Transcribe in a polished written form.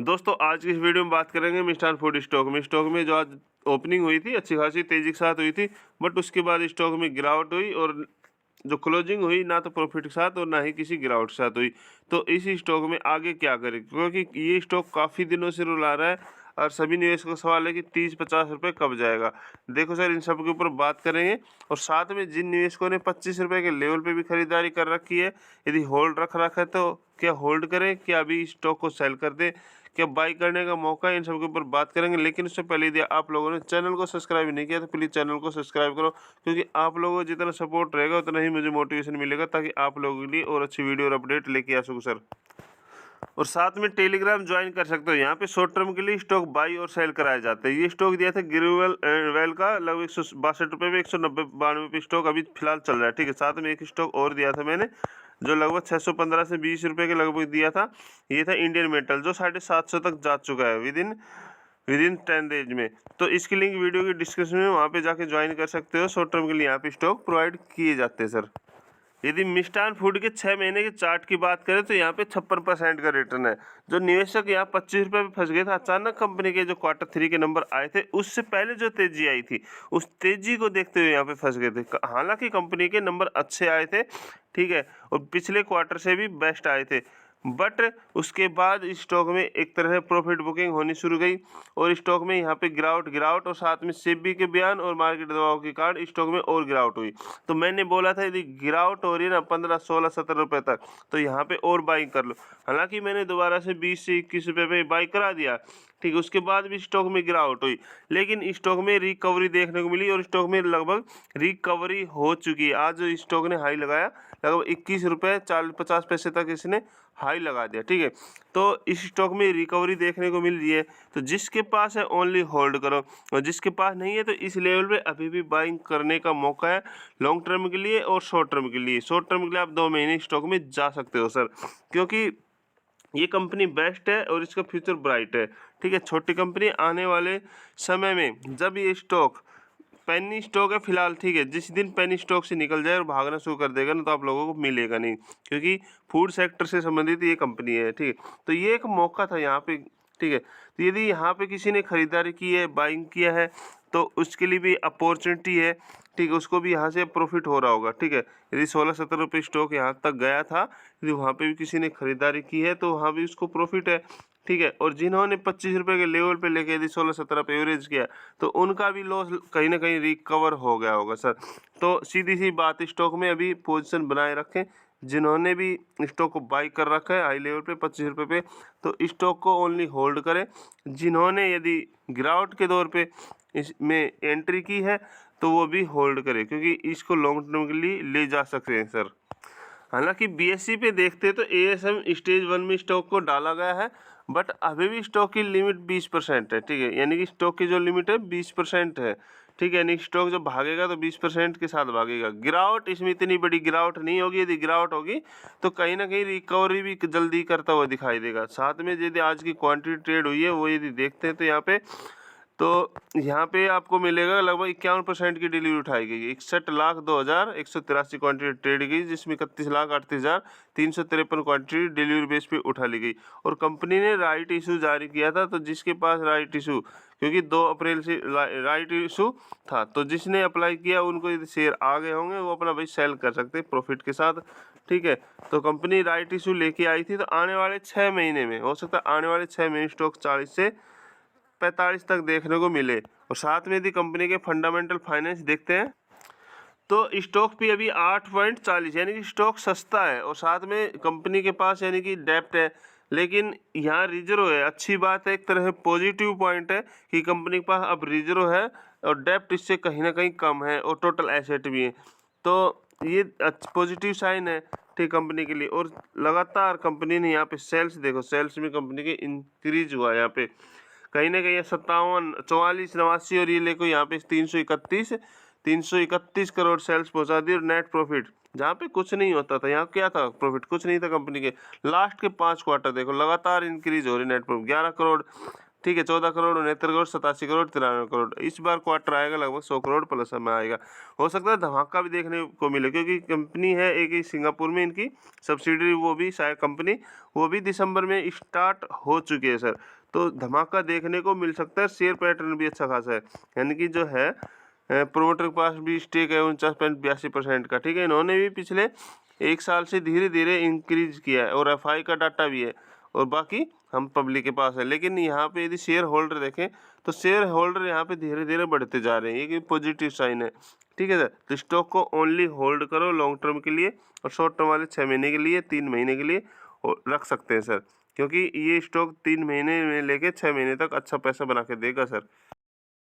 दोस्तों आज की इस वीडियो में बात करेंगे मिष्ठान फूड स्टॉक में। स्टॉक में जो आज ओपनिंग हुई थी अच्छी खासी तेजी के साथ हुई थी, बट उसके बाद स्टॉक में गिरावट हुई और जो क्लोजिंग हुई ना तो प्रॉफिट के साथ और ना ही किसी गिरावट के साथ हुई। तो इस स्टॉक में आगे क्या करें, क्योंकि ये स्टॉक काफ़ी दिनों से रुला रहा है और सभी निवेशकों का सवाल है कि 30-50 रुपये कब जाएगा। देखो सर, इन सब के ऊपर बात करेंगे और साथ में जिन निवेशकों ने 25 रुपये के लेवल पे भी खरीदारी कर रखी है, यदि होल्ड रख रखा है तो क्या होल्ड करें, क्या अभी स्टॉक को सेल कर दें, क्या बाई करने का मौका है, इन सब के ऊपर बात करेंगे। लेकिन उससे पहले यदि आप लोगों ने चैनल को सब्सक्राइब नहीं किया तो प्लीज़ चैनल को सब्सक्राइब करो, क्योंकि आप लोगों को जितना सपोर्ट रहेगा उतना ही मुझे मोटिवेशन मिलेगा, ताकि आप लोगों के लिए और अच्छी वीडियो और अपडेट लेके आ सकूँ सर। और साथ में टेलीग्राम ज्वाइन कर सकते हो। यहाँ पे शॉर्ट टर्म के लिए स्टॉक बाई और सेल कराए जाते हैं। ये स्टॉक दिया था गिरवेल वेल का लगभग 162 रुपये में, 190-92 पे स्टॉक अभी फिलहाल चल रहा है। ठीक है, साथ में एक स्टॉक और दिया था मैंने जो लगभग 615 से 20 रुपये के लगभग दिया था। ये था इंडियन मेटल जो 750 तक जा चुका है विद इन 10 डेज में। तो इसकी लिंक वीडियो की डिस्क्रिप्शन में, वहाँ पे जाके ज्वाइन कर सकते हो। शॉर्ट टर्म के लिए यहाँ पे स्टॉक प्रोवाइड किए जाते हैं सर। यदि मिष्ठान फूड के 6 महीने के चार्ट की बात करें तो यहाँ पे 56% का रिटर्न है। जो निवेशक यहाँ 25 रुपये में फंस गए थे, अचानक कंपनी के जो Q3 के नंबर आए थे उससे पहले जो तेजी आई थी, उस तेजी को देखते हुए यहाँ पे फंस गए थे। हालांकि कंपनी के नंबर अच्छे आए थे, ठीक है, और पिछले क्वार्टर से भी बेस्ट आए थे, बट उसके बाद स्टॉक में एक तरह से प्रॉफिट बुकिंग होनी शुरू गई और स्टॉक में यहाँ पे गिरावट और साथ में सेबी के बयान और मार्केट दबाव के कारण स्टॉक में और गिरावट हुई। तो मैंने बोला था यदि गिरावट हो रही है ना 15, 16, 17 रुपये तक, तो यहाँ पे और बाइंग कर लो। हालांकि मैंने दोबारा से 20 से 21 रुपये पे बाई करा दिया, ठीक है, उसके बाद भी स्टॉक में गिरावट हुई, लेकिन स्टॉक में रिकवरी देखने को मिली और स्टॉक में लगभग रिकवरी हो चुकी है। आज जो स्टॉक ने हाई लगाया लगभग 21 रुपये 50 पैसे तक इसने हाई लगा दिया, ठीक है। तो इस स्टॉक में रिकवरी देखने को मिल रही है, तो जिसके पास है ओनली होल्ड करो और जिसके पास नहीं है तो इस लेवल पे अभी भी बाइंग करने का मौका है, लॉन्ग टर्म के लिए और शॉर्ट टर्म के लिए। शॉर्ट टर्म के लिए आप 2 महीने स्टॉक में जा सकते हो सर, क्योंकि ये कंपनी बेस्ट है और इसका फ्यूचर ब्राइट है, ठीक है। छोटी कंपनी आने वाले समय में जब ये स्टॉक पेनी स्टॉक है फिलहाल, ठीक है, जिस दिन पेनी स्टॉक से निकल जाए और भागना शुरू कर देगा ना तो आप लोगों को मिलेगा नहीं, क्योंकि फूड सेक्टर से संबंधित ये कंपनी है, ठीक है। तो ये एक मौका था यहाँ पे, ठीक है। तो यदि यहाँ पे किसी ने खरीदारी की है, बाइंग किया है, तो उसके लिए भी अपॉर्चुनिटी है, ठीक है, उसको भी यहाँ से प्रॉफिट हो रहा होगा, ठीक है। यदि 16-17 रुपये स्टॉक यहाँ तक गया था, यदि वहाँ पे भी किसी ने खरीदारी की है तो वहाँ भी उसको प्रॉफिट है, ठीक है। और जिन्होंने 25 रुपये के लेवल पे लेके यदि 16-17 पे एवरेज किया तो उनका भी लॉस कहीं ना कहीं रिकवर हो गया होगा सर। तो सीधी सी बात, स्टॉक में अभी पोजीशन बनाए रखें। जिन्होंने भी स्टॉक को बाई कर रखा है हाई लेवल पे 25 रुपये पे, तो स्टॉक को ओनली होल्ड करें। जिन्होंने यदि गिरावट के दौर पे इसमें एंट्री की है तो वो भी होल्ड करें, क्योंकि इसको लॉन्ग टर्म के लिए ले जा सकते हैं सर। हालांकि बीएससी पे देखते हैं तो एएसएम स्टेज 1 में स्टॉक को डाला गया है, बट अभी भी स्टॉक की लिमिट 20% है, ठीक है। यानी कि स्टॉक की जो लिमिट है 20% है, ठीक है। यानी स्टॉक जब भागेगा तो 20% के साथ भागेगा। गिरावट इसमें इतनी बड़ी गिरावट नहीं होगी, यदि गिरावट होगी तो कहीं ना कहीं रिकवरी भी जल्दी करता हुआ दिखाई देगा। साथ में यदि आज की क्वांटिटी ट्रेड हुई है वो यदि देखते हैं तो यहाँ पे आपको मिलेगा लगभग 51% की डिलीवरी उठाई गई। 61,02,183 क्वांटिटी ट्रेड गई, जिसमें 31,38,353 क्वांटिटी डिलीवरी बेस पे उठा ली गई। और कंपनी ने राइट इशू जारी किया था, तो जिसके पास राइट इशू, क्योंकि 2 अप्रैल से राइट इशू था, तो जिसने अप्लाई किया उनको यदि शेयर आ गए होंगे वो अपना भाई सेल कर सकते हैं प्रॉफिट के साथ, ठीक है। तो कंपनी राइट इशू लेके आई थी, तो आने वाले 6 महीने में हो सकता है आने वाले 6 महीने स्टॉक 40 से 45 तक देखने को मिले। और साथ में यदि कंपनी के फंडामेंटल फाइनेंस देखते हैं तो स्टॉक भी अभी 8.40, यानी कि स्टॉक सस्ता है और साथ में कंपनी के पास यानी कि डेप्ट है, लेकिन यहाँ रिजर्व है। अच्छी बात है, एक तरह से पॉजिटिव पॉइंट है कि कंपनी के पास अब रिजर्व है और डेप्ट इससे कहीं ना कहीं कम है और टोटल एसेट भी है, तो ये पॉजिटिव साइन है, ठीक, कंपनी के लिए। और लगातार कंपनी ने यहाँ पे सेल्स देखो, सेल्स में कंपनी के इंक्रीज हुआ है यहाँ पे कहीं ना कहीं 57, 44, 89 और ये लेको यहाँ पे 331 करोड़ सेल्स पहुंचा दी। और नेट प्रॉफिट जहाँ पे कुछ नहीं होता था, यहाँ क्या था, प्रॉफिट कुछ नहीं था कंपनी के। लास्ट के 5 क्वार्टर देखो लगातार इंक्रीज हो रही, नेट प्रॉफिट 11 करोड़ ठीक है, 14 करोड़, 69 करोड़, 87 करोड़, 93 करोड़। इस बार क्वार्टर आएगा लगभग 100 करोड़ प्लस में आएगा। हो सकता है धमाका भी देखने को मिले, क्योंकि कंपनी है एक ही सिंगापुर में इनकी सब्सिडरी, वो भी शायद कंपनी वो भी दिसंबर में स्टार्ट हो चुकी है सर। तो धमाका देखने को मिल सकता है। शेयर पैटर्न भी अच्छा खासा है, यानी कि जो है प्रोमोटर के पास भी स्टेक है 49.82% का। ठीक है, इन्होंने भी पिछले 1 साल से धीरे धीरे इंक्रीज किया है, और एफआई का डाटा भी है, और बाकी हम पब्लिक के पास है। लेकिन यहाँ पे यदि शेयर होल्डर देखें तो शेयर होल्डर यहाँ पे धीरे धीरे बढ़ते जा रहे हैं, ये कि पॉजिटिव साइन है। ठीक है सर, तो स्टॉक को ओनली होल्ड करो लॉन्ग टर्म के लिए, और शॉर्ट टर्म वाले 6 महीने के लिए, 3 महीने के लिए रख सकते हैं सर, क्योंकि ये स्टॉक 3 महीने में लेके 6 महीने तक अच्छा पैसा बना के देगा सर।